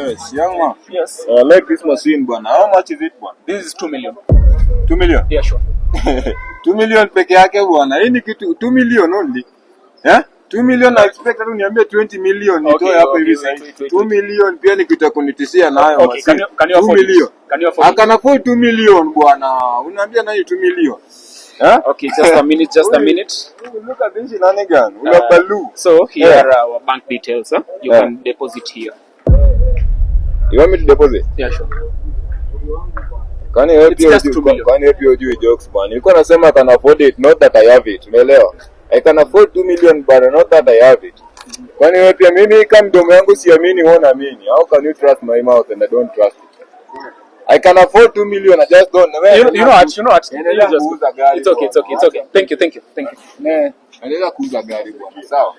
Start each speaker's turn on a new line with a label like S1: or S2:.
S1: Yes, young man.
S2: Yes.
S1: I like this machine, bwana. How much is it, bwana?
S2: This is 2 million.
S1: 2 million?
S2: Yeah, sure.
S1: 2 million peke yake bwana. Hii ni kitu 2 million only. Yeah? 2 million I expect tu niambie 20 million nitoe hapo hivi sasa. 2 million pia ni kitu kunitishia nayo
S2: okay,
S1: machine.
S2: can you
S1: 2
S2: afford
S1: million.
S2: It? Can you afford
S1: I can afford 2 million bwana. Unaambia nani 2 million? Huh?
S2: Okay, just a minute, just a minute.
S1: Look at this shenanigan. Unabalu.
S2: So here are our bank details, huh? You can deposit here.
S1: You want me to deposit?
S2: Yeah, sure.
S1: Can you help you do jokes, man? You can say I can afford it, not that I have it. Umeelewa? I can afford 2 million, but not that I have it. Can you help me? Mimi kama mdomo yangu siamini, wewe unaamini. How can you trust my mouth and I don't trust it? I can afford 2 million. I just don't know.
S2: You know what? It's okay. Thank you.
S1: Endelea kuuza gari bwana. Sawa?